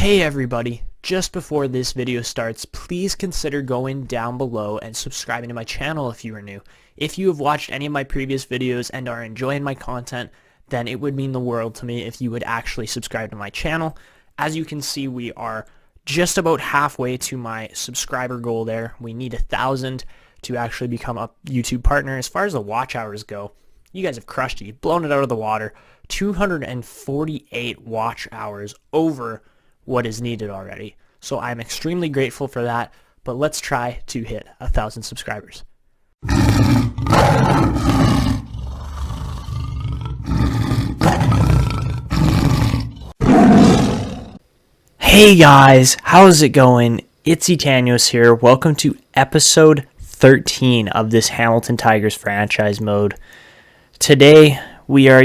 Hey everybody, just before this video starts, please consider going down below and subscribing to my channel if you are new. If you have watched any of my previous videos and are enjoying my content, then it would mean the world to me if you would actually subscribe to my channel. As you can see, we are just about halfway to my subscriber goal there. We need 1,000 to actually become a YouTube partner. As far as the watch hours go, you guys have crushed it. You've blown it out of the water. 248 watch hours over what is needed already. So I'm extremely grateful for that, but let's try to hit 1,000 subscribers. Hey guys, how's it going? It's Etanyos here. Welcome to episode 13 of this Hamilton Tigers franchise mode. Today we are,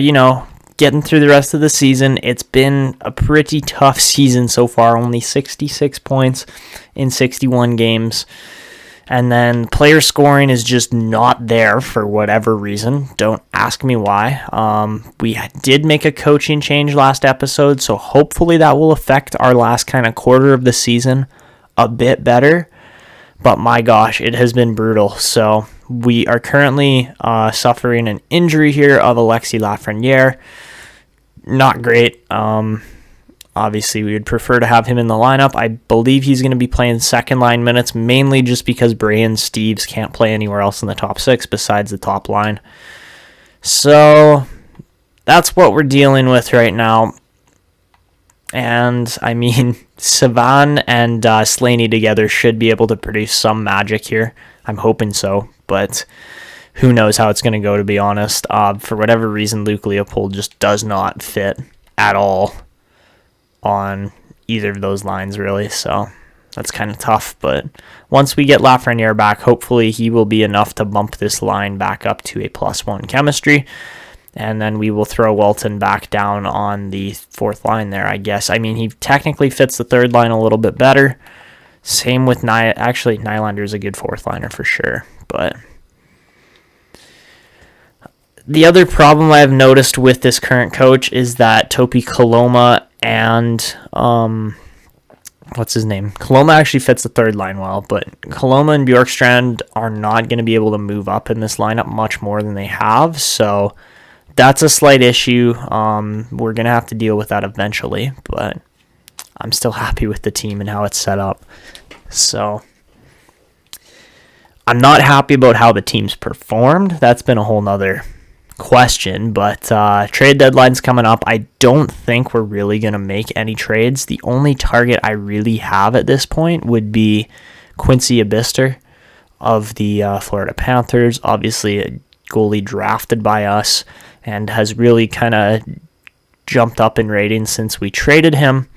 getting through the rest of the season. It's been a pretty tough season so far, only 66 points in 61 games. And then player scoring is just not there for whatever reason. Don't ask me why. We did make a coaching change last episode, so hopefully that will affect our last kind of quarter of the season a bit better. But my gosh, it has been brutal. So we are currently suffering an injury here of Alexis Lafreniere. Not great. Obviously, we would prefer to have him in the lineup. I believe he's going to be playing second line minutes, mainly just because Bray and Steves can't play anywhere else in the top six besides the top line. So that's what we're dealing with right now. And, I mean, Savan and Slaney together should be able to produce some magic here. I'm hoping so, but who knows how it's going to go, to be honest. For whatever reason, Luke Leopold just does not fit at all on either of those lines, really. So that's kind of tough. But once we get Lafreniere back, hopefully he will be enough to bump this line back up to a +1 chemistry. And then we will throw Walton back down on the fourth line there, I guess. I mean, he technically fits the third line a little bit better. Same with Actually, Nylander is a good fourth liner for sure. But the other problem I've noticed with this current coach is that Topi Koloma and what's his name? Koloma actually fits the third line well, but Koloma and Bjorkstrand are not going to be able to move up in this lineup much more than they have. So that's a slight issue. We're going to have to deal with that eventually, but I'm still happy with the team and how it's set up. So I'm not happy about how the team's performed. That's been a whole nother question, but trade deadline's coming up. I don't think we're really going to make any trades. The only target I really have at this point would be Quincy Abister of the Florida Panthers. Obviously a goalie drafted by us and has really kind of jumped up in ratings since we traded him,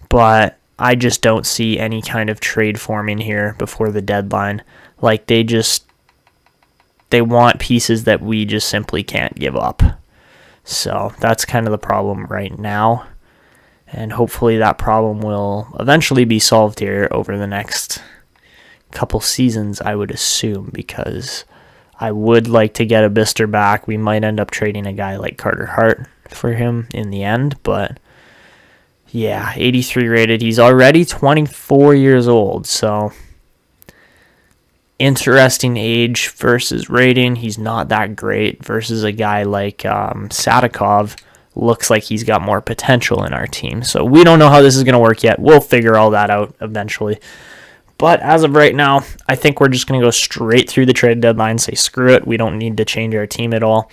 but I just don't see any kind of trade forming here before the deadline. Like, they want pieces that we just simply can't give up. So that's kind of the problem right now. And hopefully that problem will eventually be solved here over the next couple seasons, I would assume, because I would like to get Abister back. We might end up trading a guy like Carter Hart for him in the end, but yeah, 83 rated. He's already 24 years old, so interesting age versus rating. He's not that great versus a guy like Sadikov. Looks like he's got more potential in our team. So we don't know how this is going to work yet. We'll figure all that out eventually. But as of right now, I think we're just going to go straight through the trade deadline, say screw it. We don't need to change our team at all.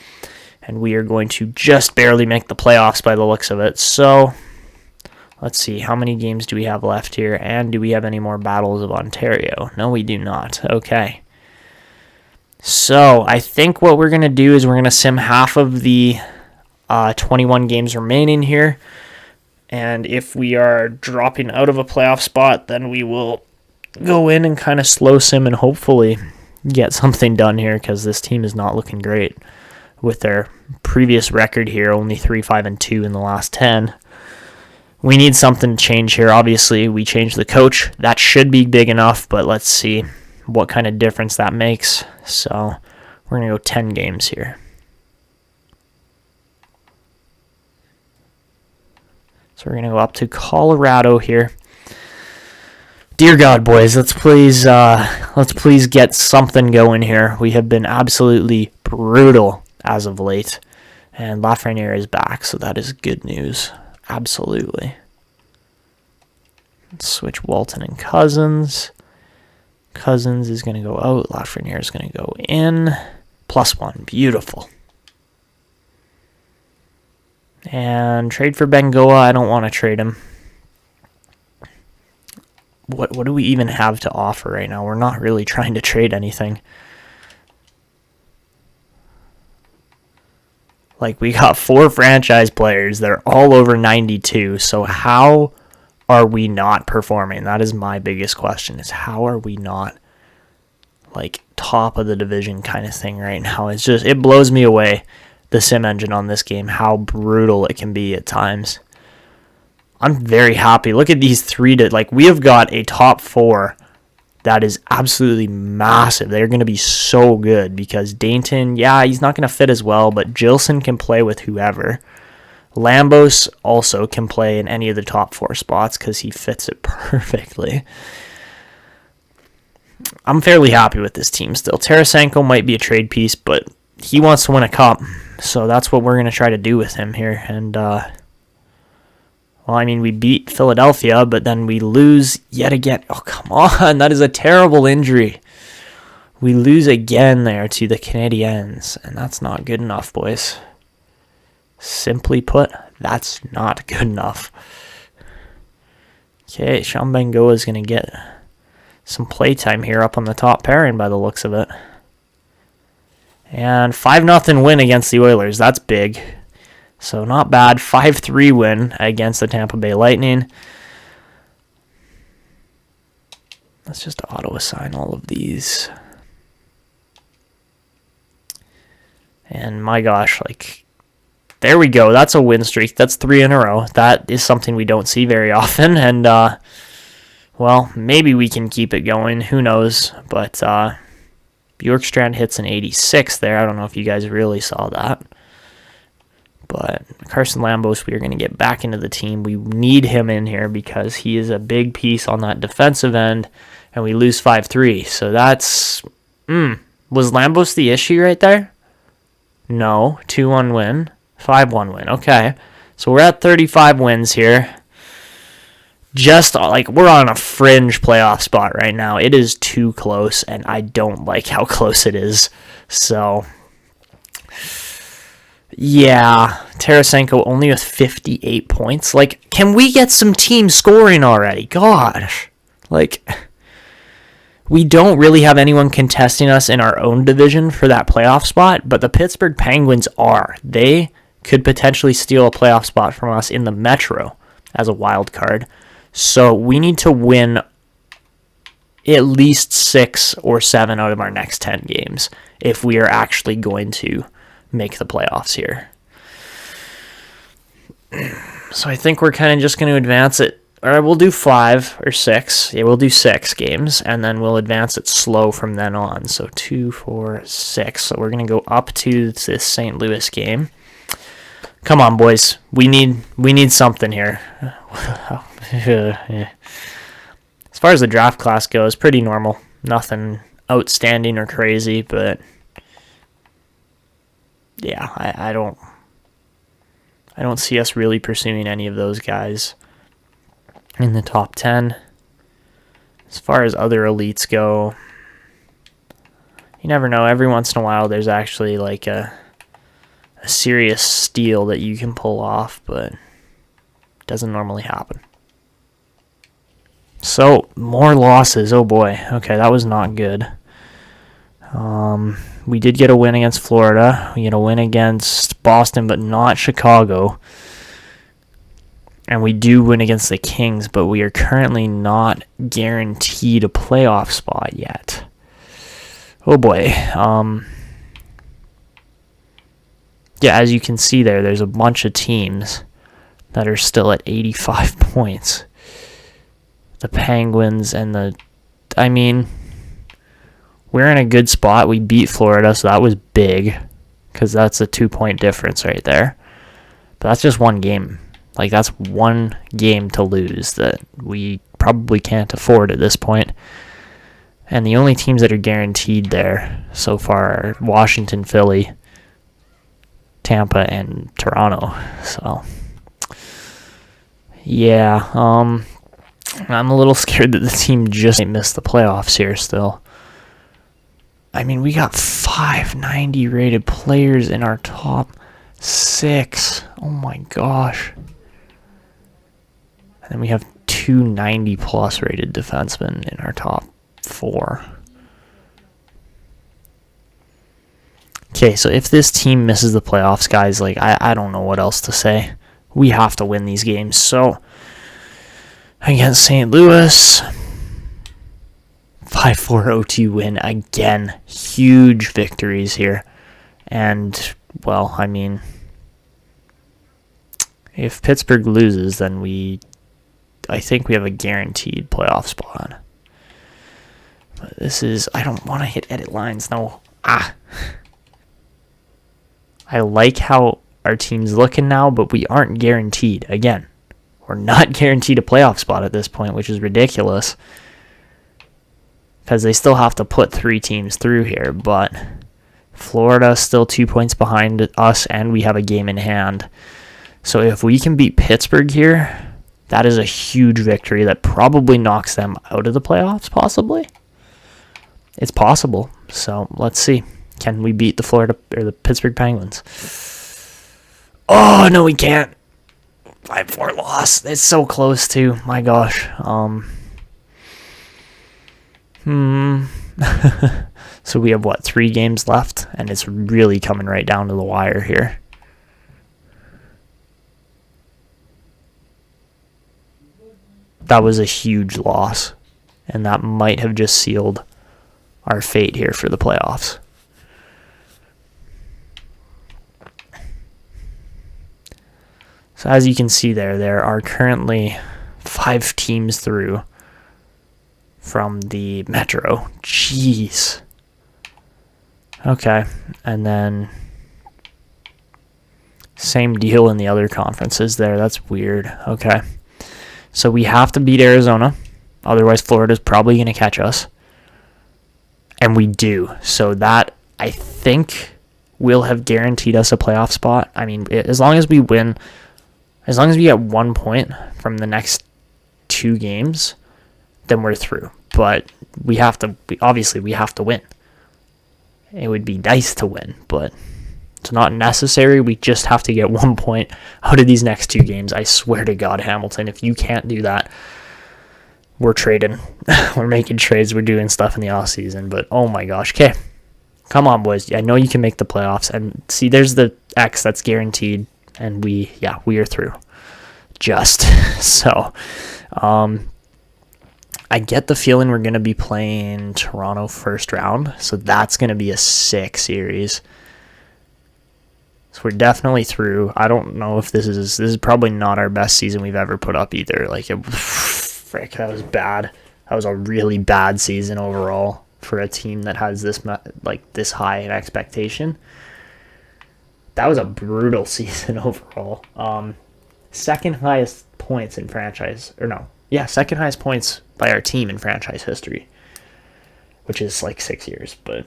And we are going to just barely make the playoffs by the looks of it. So let's see, how many games do we have left here? And do we have any more Battles of Ontario? No, we do not. Okay. So I think what we're going to do is we're going to sim half of the 21 games remaining here. And if we are dropping out of a playoff spot, then we will go in and kind of slow sim and hopefully get something done here, because this team is not looking great with their previous record here, only 3-5-2 in the last 10. We need something to change here. Obviously, we changed the coach. That should be big enough, but let's see what kind of difference that makes. So we're going to go 10 games here. So we're going to go up to Colorado here. Dear God, boys, let's please get something going here. We have been absolutely brutal as of late. And Lafreniere is back, so that is good news. Absolutely. Let's switch Walton and Cousins. Cousins is going to go out. Lafreniere is going to go in. +1. Beautiful. And trade for Bengoa. I don't want to trade him. What do we even have to offer right now? We're not really trying to trade anything. Like, we got 4 franchise players. They're all over 92. So how are we not performing? That is my biggest question, is how are we not, like, top of the division kind of thing right now? It's just, it blows me away, the sim engine on this game, how brutal it can be at times. I'm very happy. Look at these 3 we have got a top 4 that is absolutely massive. They're going to be so good because Dainton, yeah, he's not going to fit as well, but Gilson can play with whoever. Lambos also can play in any of the top 4 spots because he fits it perfectly. I'm fairly happy with this team still. Tarasenko might be a trade piece, but he wants to win a cup, so that's what we're going to try to do with him here. And, well, I mean, we beat Philadelphia, but then we lose yet again. Oh, come on. That is a terrible injury. We lose again there to the Canadiens, and that's not good enough, boys. Simply put, that's not good enough. Okay, Sean Bengoa is going to get some playtime here up on the top pairing by the looks of it. And 5-0 win against the Oilers. That's big. So not bad. 5-3 win against the Tampa Bay Lightning. Let's just auto-assign all of these. And my gosh, like, there we go. That's a win streak. That's 3 in a row. That is something we don't see very often. And, well, maybe we can keep it going. Who knows? But Bjorkstrand hits an 86 there. I don't know if you guys really saw that. But Carson Lambos, we are going to get back into the team. We need him in here because he is a big piece on that defensive end, and we lose 5-3. So that's... was Lambos the issue right there? No. 2-1 win. 5-1 win. Okay. So we're at 35 wins here. Just like we're on a fringe playoff spot right now. It is too close, and I don't like how close it is. So... yeah, Tarasenko only with 58 points. Like, can we get some team scoring already? Gosh. Like, we don't really have anyone contesting us in our own division for that playoff spot, but the Pittsburgh Penguins are. They could potentially steal a playoff spot from us in the Metro as a wild card. So we need to win at least 6 or 7 out of our next 10 games if we are actually going to make the playoffs here. So I think we're kind of just going to advance it. Or we'll do 5 or 6. Yeah, we'll do 6 games, and then we'll advance it slow from then on. So 2, 4, 6. So we're going to go up to this St. Louis game. Come on, boys. We need something here. Yeah. As far as the draft class goes, pretty normal. Nothing outstanding or crazy, but yeah, I don't see us really pursuing any of those guys in the top 10. As far as other elites go, you never know. Every once in a while, there's actually like a serious steal that you can pull off, but it doesn't normally happen. So, more losses. Oh boy. Okay, that was not good. We did get a win against Florida. We get a win against Boston, but not Chicago. And we do win against the Kings, but we are currently not guaranteed a playoff spot yet. Oh boy. Yeah, as you can see there's a bunch of teams that are still at 85 points. The Penguins and we're in a good spot. We beat Florida, so that was big because that's a 2-point difference right there. But that's just one game. Like, that's one game to lose that we probably can't afford at this point. And the only teams that are guaranteed there so far are Washington, Philly, Tampa, and Toronto. So, yeah, I'm a little scared that the team just might miss the playoffs here still. I mean, we got 590 rated players in our top 6. Oh my gosh. And then we have 290 plus rated defensemen in our top 4. Okay, so if this team misses the playoffs, guys, like, I don't know what else to say. We have to win these games. So, against St. Louis, 5-4 OT win again. Huge victories here. And, well, I mean, if Pittsburgh loses, then I think we have a guaranteed playoff spot. But this is, I don't want to hit edit lines. No. I like how our team's looking now, but we aren't guaranteed. Again, we're not guaranteed a playoff spot at this point, which is ridiculous. Because they still have to put 3 teams through here, but Florida's still 2 points behind us, and we have a game in hand. So if we can beat Pittsburgh here, that is a huge victory that probably knocks them out of the playoffs, possibly. It's possible, so let's see. Can we beat the Pittsburgh Penguins? Oh, no, we can't. 5-4 loss. It's so close, too. My gosh. So we have, 3 games left? And it's really coming right down to the wire here. That was a huge loss. And that might have just sealed our fate here for the playoffs. So as you can see there are currently 5 teams through from the Metro. Jeez. Okay, and then same deal in the other conferences there. That's weird. Okay, so we have to beat Arizona. Otherwise, Florida's probably going to catch us. And we do. So that, I think, will have guaranteed us a playoff spot. I mean, as long as we win, as long as we get 1 point from the next 2 games, then we're through. But we have to, obviously, we have to win. It would be nice to win, but it's not necessary. We just have to get 1 point out of these next 2 games. I swear to God, Hamilton, if you can't do that, we're trading. We're making trades. We're doing stuff in the off season. But oh my gosh, okay, come on, boys. I know you can make the playoffs. And see, there's the X that's guaranteed, and we are through. Just so, I get the feeling we're gonna be playing Toronto first round, so that's gonna be a sick series. So we're definitely through. I don't know if this is probably not our best season we've ever put up either. Like, frick, that was bad. That was a really bad season overall for a team that has this high an expectation. That was a brutal season overall. Second highest points in franchise, second highest points by our team in franchise history, which is like 6 years, but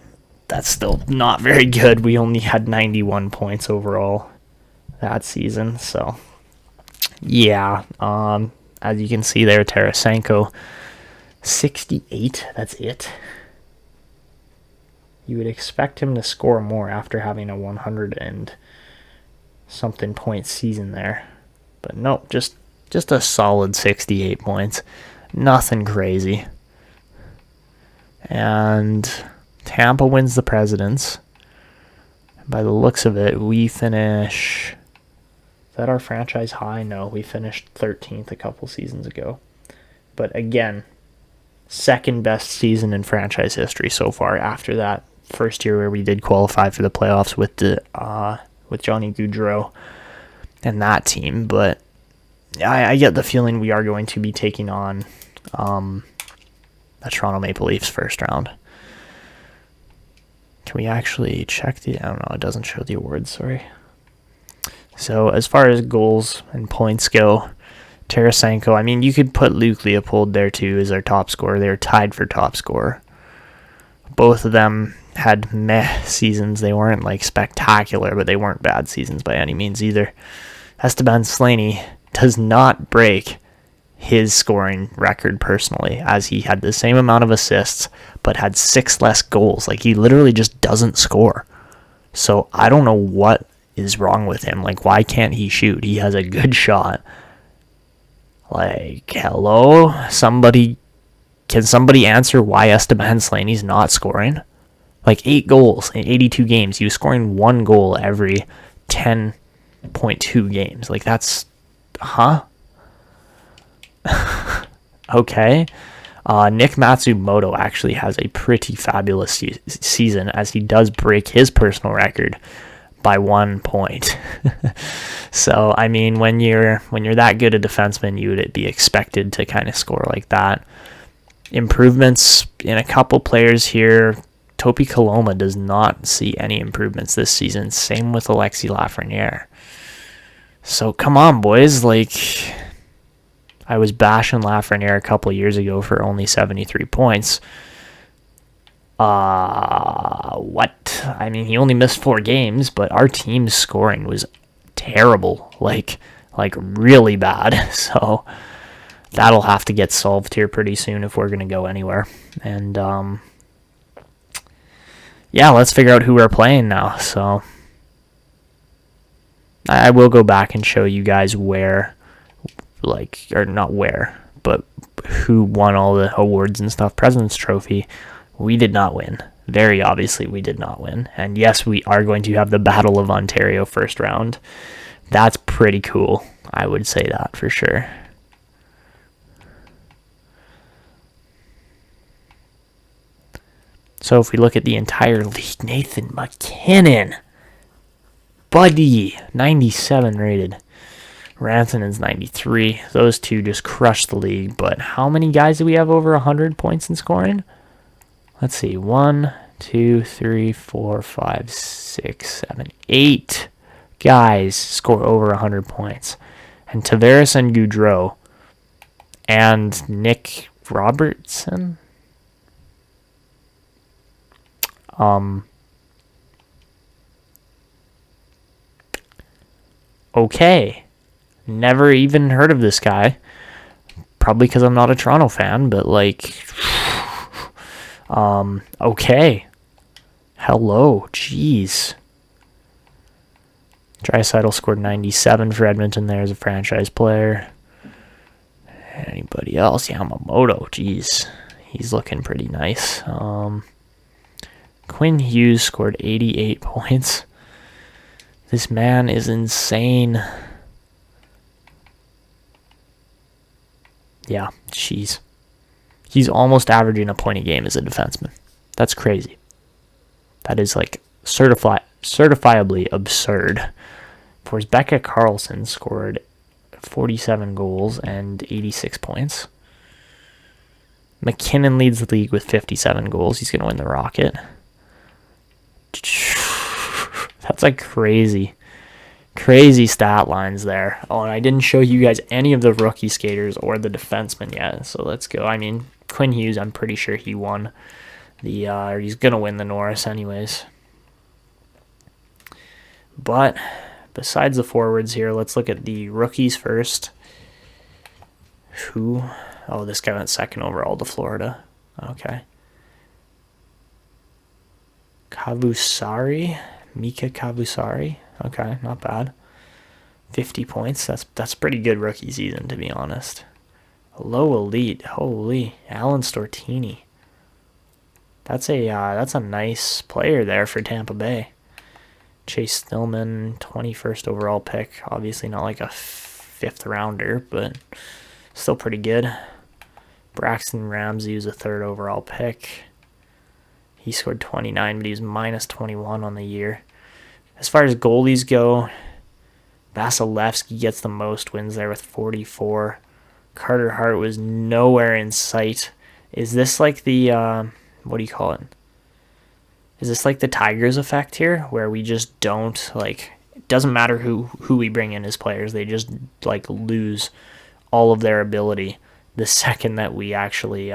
that's still not very good. We only had 91 points overall that season, so yeah. As you can see there, Tarasenko, 68, that's it. You would expect him to score more after having a 100 and something point season there. But no, just a solid 68 points. Nothing crazy. And Tampa wins the Presidents. By the looks of it, we finish... Is that our franchise high? No, we finished 13th a couple seasons ago. But again, second best season in franchise history so far after that first year where we did qualify for the playoffs with Johnny Gaudreau and that team. But I get the feeling we are going to be taking on the Toronto Maple Leafs first round. Can we actually check I don't know, it doesn't show the awards, sorry. So as far as goals and points go, Tarasenko, I mean, you could put Luke Leopold there too as their top scorer. They're tied for top scorer. Both of them had meh seasons. They weren't like spectacular, but they weren't bad seasons by any means either. Esteban Slaney does not break his scoring record personally, as he had the same amount of assists but had 6 less goals. Like, he literally just doesn't score. So I don't know what is wrong with him. Like, why can't he shoot? He has a good shot. Like, hello? Can somebody answer why Esteban Slaney's not scoring? Like, 8 goals in 82 games. He was scoring 1 goal every 10.2 games. Like, that's... Huh? Okay. Nick Matsumoto actually has a pretty fabulous season, as he does break his personal record by 1 point. So, I mean, when you're that good a defenseman, you would be expected to kind of score like that. Improvements in a couple players here. Topi Kaloma does not see any improvements this season. Same with Alexis Lafreniere. So, come on, boys. Like, I was bashing Lafreniere a couple years ago for only 73 points. What? I mean, he only missed 4 games, but our team's scoring was terrible. Like really bad. So that'll have to get solved here pretty soon if we're going to go anywhere. And, yeah, let's figure out who we're playing now. So I will go back and show you guys where, like, or not where, but who won all the awards and stuff. President's Trophy, we did not win. Very obviously, we did not win. And yes, we are going to have the Battle of Ontario first round. That's pretty cool. I would say that for sure. So if we look at the entire league, Nathan McKinnon, buddy, 97 rated. Rantanen's 93. Those two just crushed the league. But how many guys do we have over 100 points in scoring? Let's see. 1, 2, 3, 4, 5, 6, 7, 8 guys score over 100 points. And Tavares and Goudreau and Nick Robertson. Okay. Never even heard of this guy. Probably because I'm not a Toronto fan, but like, okay. Hello, jeez. Draisaitl scored 97 for Edmonton there as a franchise player. Anybody else? Yamamoto, jeez. He's looking pretty nice. Quinn Hughes scored 88 points. This man is insane. Yeah, jeez. He's almost averaging a point a game as a defenseman. That's crazy. That is like certifiably absurd. Forsbacka Karlsson scored 47 goals and 86 points. McKinnon leads the league with 57 goals. He's going to win the Rocket. That's like crazy stat lines there. Oh, and I didn't show you guys any of the rookie skaters or the defensemen yet. So let's go. I mean, Quinn Hughes, I'm pretty sure he won or he's going to win the Norris anyways. But besides the forwards here, let's look at the rookies first. Oh, this guy went second overall to Florida. Okay. Mika Kavusari. Okay, not bad. 50 points. That's pretty good rookie season, to be honest. Low elite. Holy. Alan Stortini. That's a nice player there for Tampa Bay. Chase Stillman, 21st overall pick. Obviously not like a 5th rounder, but still pretty good. Braxton Ramsey was a 3rd overall pick. He scored 29, but he was minus 21 on the year. As far as goalies go, Vasilevsky gets the most wins there with 44. Carter Hart was nowhere in sight. Is this like the, what do you call it? Is this like the Tigers effect here, where we just don't, like, It doesn't matter who we bring in as players. They just like lose all of their ability the second that we actually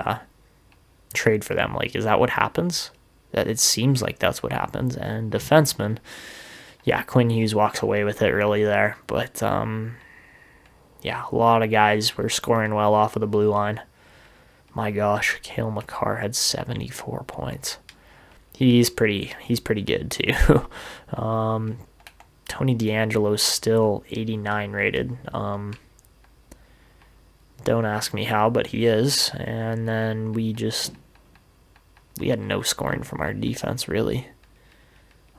trade for them. Like, is that what happens? That it seems like that's what happens. And defenseman, yeah, Quinn Hughes walks away with it really there. But yeah, a lot of guys were scoring well off of the blue line. My gosh, Cale Makar had 74 points. He's pretty good too. Tony DeAngelo's still 89 rated. Don't ask me how, but he is. And then we had no scoring from our defense, really,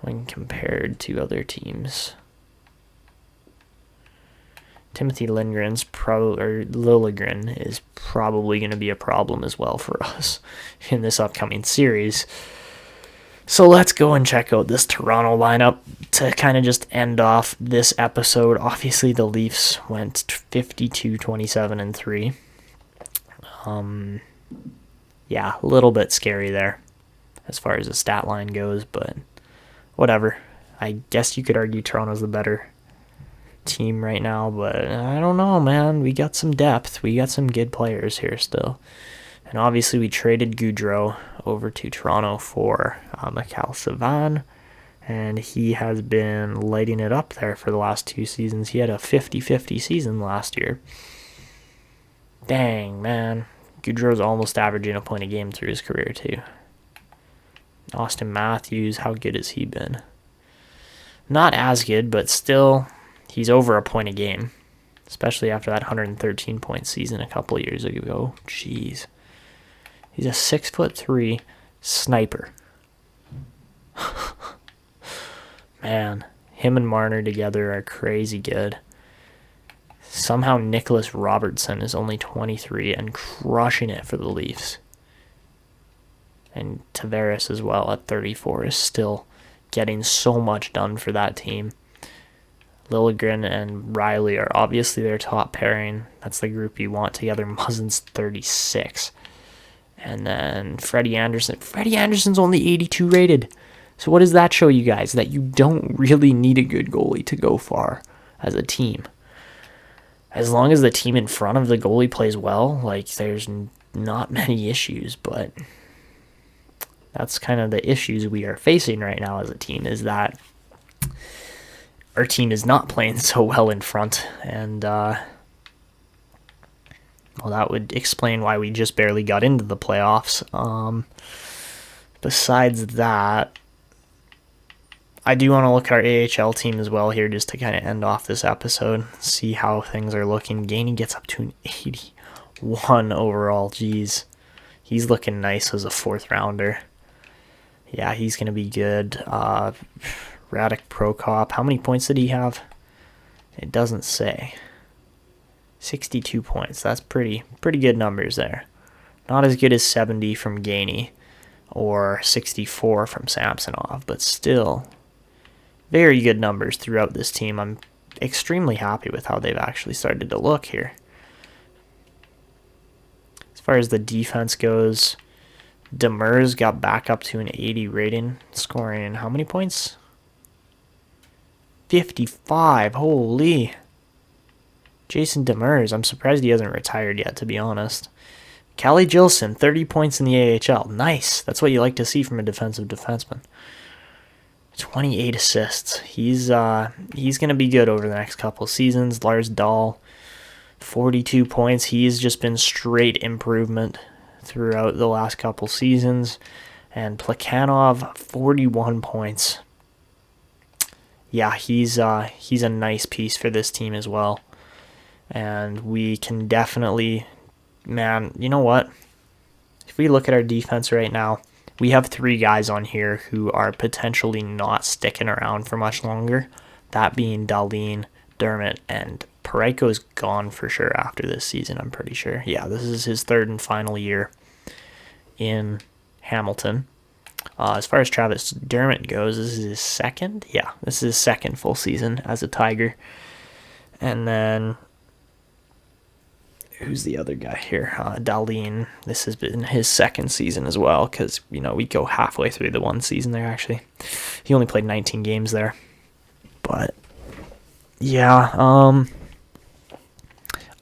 when compared to other teams. Timothy Lilligren is probably going to be a problem as well for us in this upcoming series. So let's go and check out this Toronto lineup to kind of just end off this episode. Obviously, the Leafs went 52-27-3. Yeah, a little bit scary there as far as the stat line goes, but whatever. I guess you could argue Toronto's the better team right now, but I don't know, man. We got some depth. We got some good players here still. And obviously, we traded Gaudreau over to Toronto for Mikhail Savan, and he has been lighting it up there for the last 2 seasons. He had a 50-50 season last year. Dang, man. Gaudreau's almost averaging a point a game through his career, too. Austin Matthews, how good has he been? Not as good, but still, he's over a point a game, especially after that 113-point season a couple of years ago. Jeez. He's a 6'3" sniper. Man, him and Marner together are crazy good. Somehow Nicholas Robertson is only 23 and crushing it for the Leafs. And Tavares as well at 34 is still getting so much done for that team. Lilligren and Riley are obviously their top pairing. That's the group you want together. Muzzin's 36. And then Freddie Anderson. Freddie Anderson's only 82 rated. So what does that show you guys? That you don't really need a good goalie to go far as a team. As long as the team in front of the goalie plays well, like, there's not many issues. But that's kind of the issues we are facing right now as a team, is that our team is not playing so well in front. And, well, that would explain why we just barely got into the playoffs. Besides that, I do want to look at our AHL team as well here, just to kind of end off this episode, see how things are looking. Gainey gets up to an 81 overall. Jeez. He's looking nice as a 4th rounder. Yeah, he's going to be good. Radek Prokop, how many points did he have? It doesn't say. 62 points. That's pretty good numbers there. Not as good as 70 from Gainey or 64 from Samsonov, but still very good numbers throughout this team. I'm extremely happy with how they've actually started to look here. As far as the defense goes, Demers got back up to an 80 rating, scoring how many points? 55. Holy. Jason Demers, I'm surprised he hasn't retired yet, to be honest. Callie Gilson, 30 points in the AHL. Nice. That's what you like to see from a defensive defenseman. 28 assists. He's going to be good over the next couple of seasons. Lars Dahl, 42 points. He's just been straight improvement throughout the last couple seasons. And Plekhanov, 41 points. Yeah, he's a nice piece for this team as well. And we can definitely, man, you know what? If we look at our defense right now, we have 3 guys on here who are potentially not sticking around for much longer. That being Dahlin, Dermott, and Parayko's gone for sure after this season, I'm pretty sure. Yeah, this is his 3rd and final year in Hamilton. As far as Travis Dermott goes, this is his 2nd? Yeah, this is his 2nd full season as a Tiger. And then, who's the other guy here? Dahlin. This has been his 2nd season as well, because, we go halfway through the one season there, actually. He only played 19 games there. But, Yeah,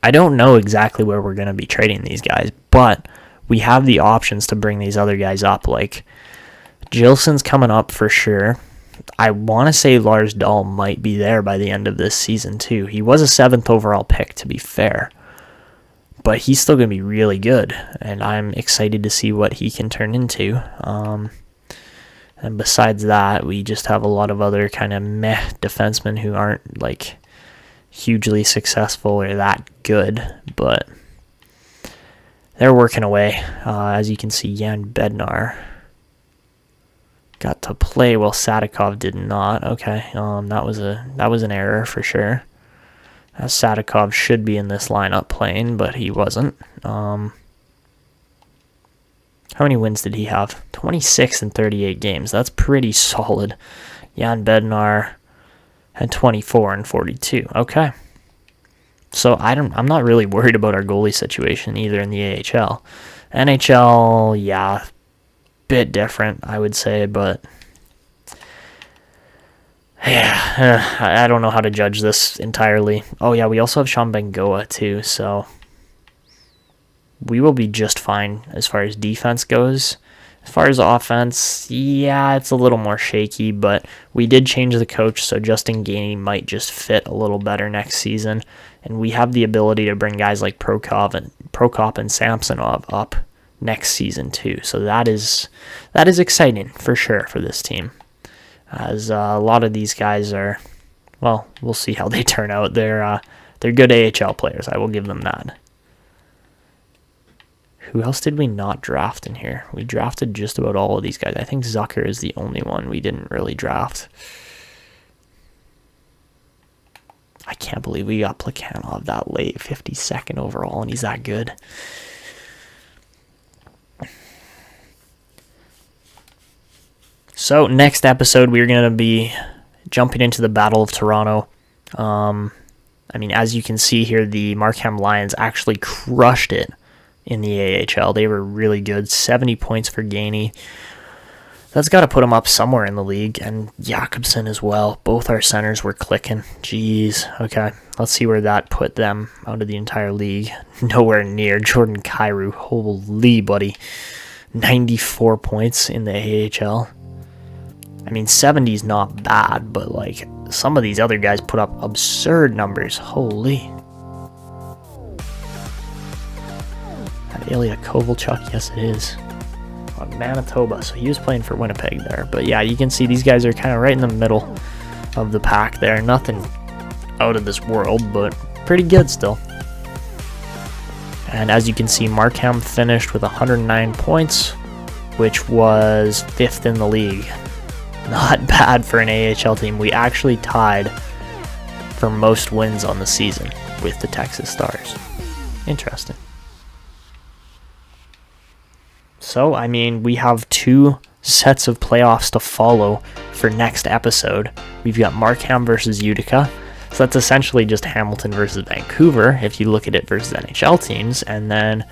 I don't know exactly where we're going to be trading these guys, but we have the options to bring these other guys up. Like, Gilson's coming up for sure. I want to say Lars Dahl might be there by the end of this season, too. He was a 7th overall pick, to be fair. But he's still going to be really good, and I'm excited to see what he can turn into. And besides that, we just have a lot of other kind of meh defensemen who aren't, like, hugely successful or that good, but they're working away. As you can see, Jan Bednar got to play while Sadikov did not. Okay, that was an error for sure. As Sadikov should be in this lineup playing, but he wasn't. How many wins did he have? 26 in 38 games. That's pretty solid. Jan Bednar had 24 and 42. Okay. So I'm not really worried about our goalie situation either in the AHL. NHL, yeah, bit different, I would say, but yeah, I don't know how to judge this entirely. Oh yeah, we also have Sean Bengoa too, so we will be just fine as far as defense goes. As far as offense, yeah, it's a little more shaky, but we did change the coach, so Justin Gainey might just fit a little better next season. And we have the ability to bring guys like Prokop and Samsonov up next season too. So that is exciting for sure for this team. As a lot of these guys are, well, we'll see how they turn out. They're good AHL players. I will give them that. Who else did we not draft in here? We drafted just about all of these guys. I think Zucker is the only one we didn't really draft. I can't believe we got Plekhanov that late, 52nd overall, and he's that good. So next episode, we're going to be jumping into the Battle of Toronto. As you can see here, the Markham Lions actually crushed it in the AHL. They were really good. 70 points for Gainey. That's got to put them up somewhere in the league. And Jakobsen as well. Both our centers were clicking. Jeez. Okay. Let's see where that put them out of the entire league. Nowhere near. Jordan Kyrou. Holy buddy. 94 points in the AHL. 70's not bad, but like some of these other guys put up absurd numbers. Holy. That Ilya Kovalchuk, yes it is. On Manitoba, so he was playing for Winnipeg there. But yeah, you can see these guys are kind of right in the middle of the pack there. Nothing out of this world, but pretty good still. And as you can see, Markham finished with 109 points, which was 5th in the league. Not bad for an AHL team. We actually tied for most wins on the season with the Texas Stars. Interesting. So, we have 2 sets of playoffs to follow for next episode. We've got Markham versus Utica. So that's essentially just Hamilton versus Vancouver, if you look at it versus NHL teams. And then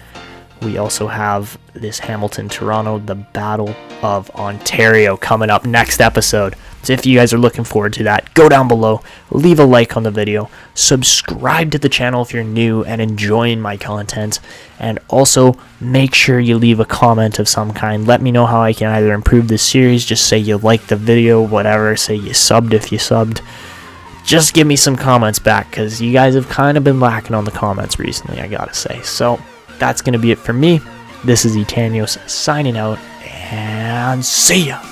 we also have this Hamilton-Toronto, the Battle of Ontario, coming up next episode. So if you guys are looking forward to that, go down below, leave a like on the video, subscribe to the channel if you're new and enjoying my content, and also make sure you leave a comment of some kind. Let me know how I can either improve this series, just say you liked the video, whatever, say you subbed if you subbed. Just give me some comments back, because you guys have kind of been lacking on the comments recently, I gotta say. So that's going to be it for me. This is Etanyos signing out, and see ya!